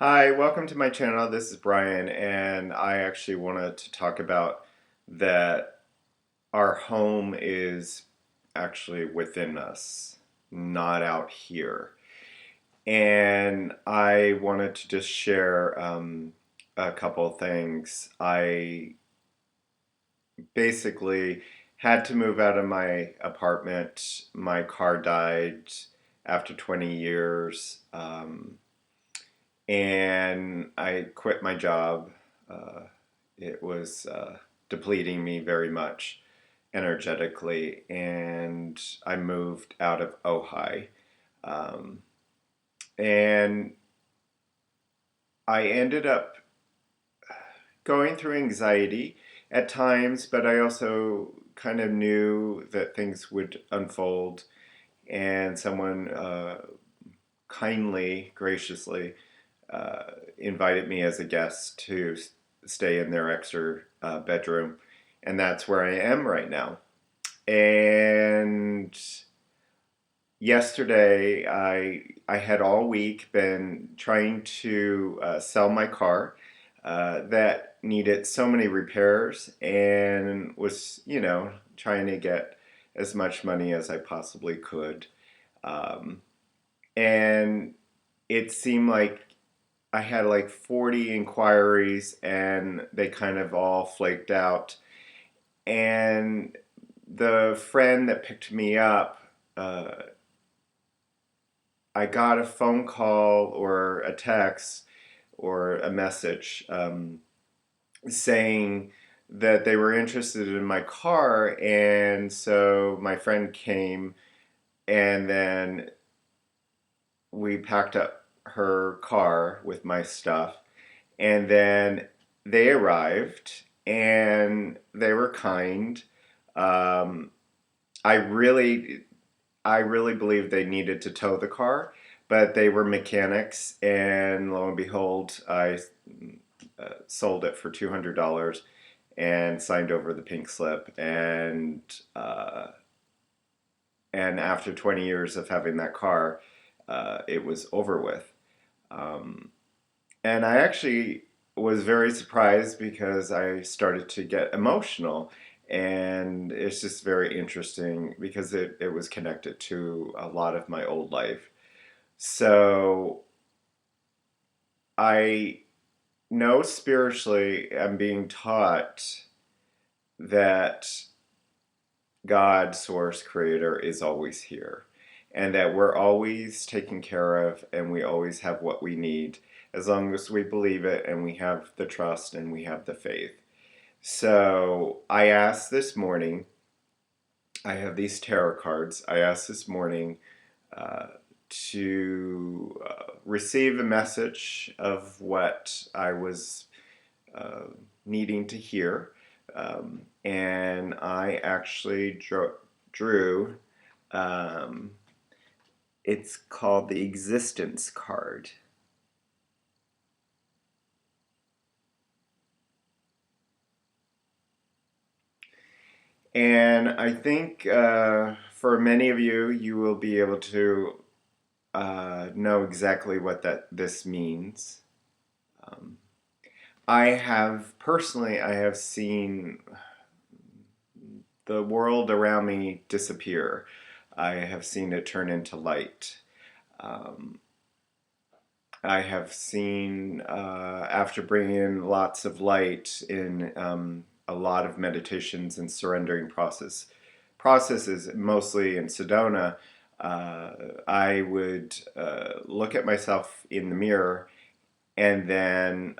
Hi, welcome to my channel. This is Brian, and I actually wanted to talk about that our home is actually within us, not out here. And I wanted to just share a couple of things. I basically had to move out of my apartment. My car died after 20 years. And I quit my job. Uh, it was depleting me very much energetically, and I moved out of Ojai. Um, and I ended up going through anxiety at times, but I also kind of knew that things would unfold, and someone kindly, graciously invited me as a guest to stay in their extra bedroom, and that's where I am right now. And yesterday, I had all week been trying to sell my car that needed so many repairs, and was trying to get as much money as I possibly could. Um, and it seemed like I had like 40 inquiries and they kind of all flaked out. And the friend that picked me up, I got a phone call or a text or a message saying that they were interested in my car. And so my friend came, and then we packed up her car with my stuff. And then they arrived and they were kind. Um, I really, I really believe they needed to tow the car, but they were mechanics, and lo and behold, I sold it for $200 and signed over the pink slip. Uh, and after 20 years of having that car, it was over with. Um, And I actually was very surprised because I started to get emotional. And it's just very interesting because it was connected to a lot of my old life. So I know spiritually I'm being taught that God, Source, Creator is always here, and that we're always taken care of and we always have what we need as long as we believe it and we have the trust and we have the faith. So I asked this morning, I have these tarot cards. I asked this morning uh, to receive a message of what I was uh, needing to hear. And I actually drew, um, it's called the Existence card. And I think for many of you, you will be able to know exactly what this means. Um, I have seen the world around me disappear. I have seen it turn into light. Um, I have seen, after bringing in lots of light in a lot of meditations and surrendering processes, mostly in Sedona, I would look at myself in the mirror, and then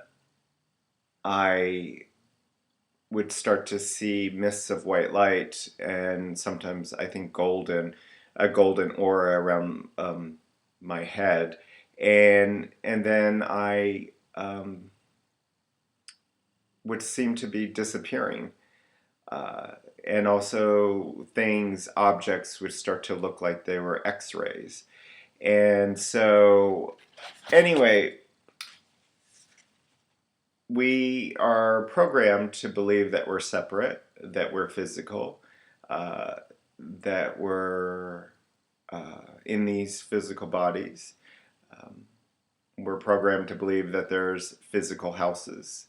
I would start to see mists of white light, and sometimes I think a golden aura around my head, and then I would seem to be disappearing, uh, and also objects would start to look like they were X-rays, and so anyway, we are programmed to believe that we're separate, that we're physical, uh, that we're in these physical bodies. Um, we're programmed to believe that there's physical houses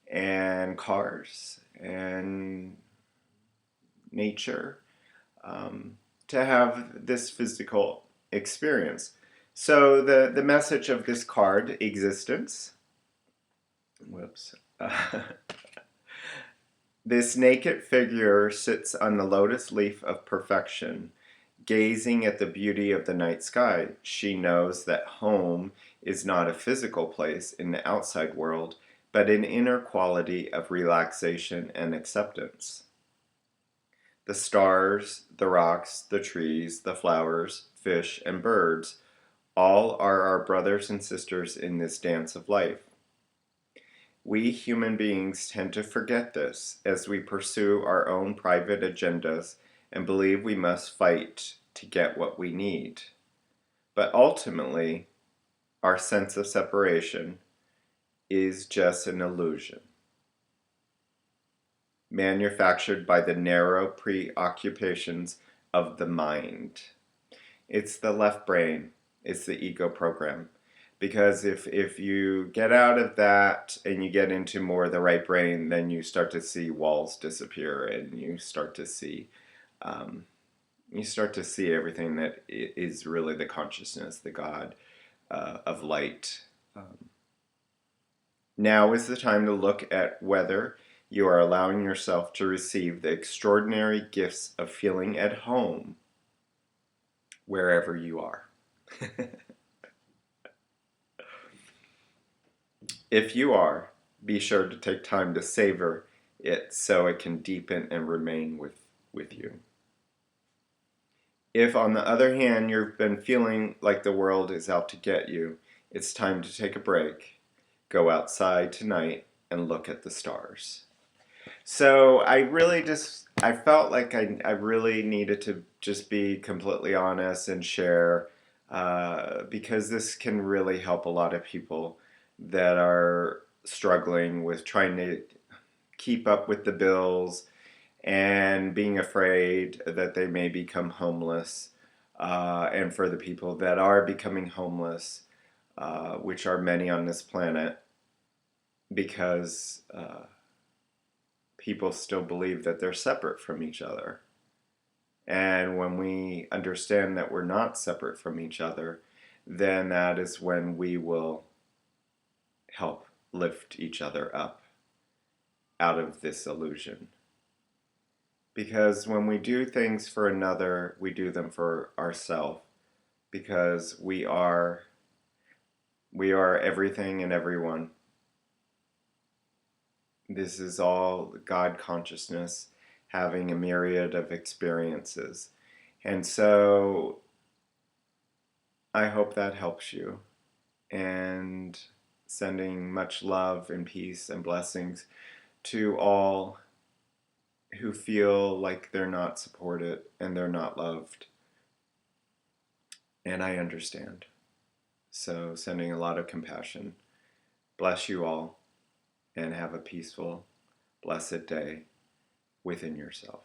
and cars and nature, to have this physical experience. So the message of this card, existence, whoops, this naked figure sits on the lotus leaf of perfection, gazing at the beauty of the night sky. She knows that home is not a physical place in the outside world, but an inner quality of relaxation and acceptance. The stars, the rocks, the trees, the flowers, fish, and birds all are our brothers and sisters in this dance of life. We human beings tend to forget this as we pursue our own private agendas and believe we must fight to get what we need. But ultimately, our sense of separation is just an illusion, manufactured by the narrow preoccupations of the mind. It's the left brain, it's the ego program. Because if you get out of that and you get into more of the right brain, then you start to see walls disappear, and you start to see everything that is really the consciousness, the God of light. Now is the time to look at whether you are allowing yourself to receive the extraordinary gifts of feeling at home wherever you are. If you are, be sure to take time to savor it so it can deepen and remain with you. If, on the other hand, you've been feeling like the world is out to get you, it's time to take a break, go outside tonight, and look at the stars. So I felt like I really needed to just be completely honest and share, because this can really help a lot of people that are struggling with trying to keep up with the bills and being afraid that they may become homeless, and for the people that are becoming homeless, which are many on this planet, because people still believe that they're separate from each other. And when we understand that we're not separate from each other, then that is when we will help lift each other up out of this illusion. Because when we do things for another, we do them for ourselves, because we are everything and everyone. This is all God consciousness having a myriad of experiences. And so I hope that helps you. And sending much love and peace and blessings to all who feel like they're not supported and they're not loved. And I understand. So sending a lot of compassion. Bless you all, and have a peaceful, blessed day within yourself.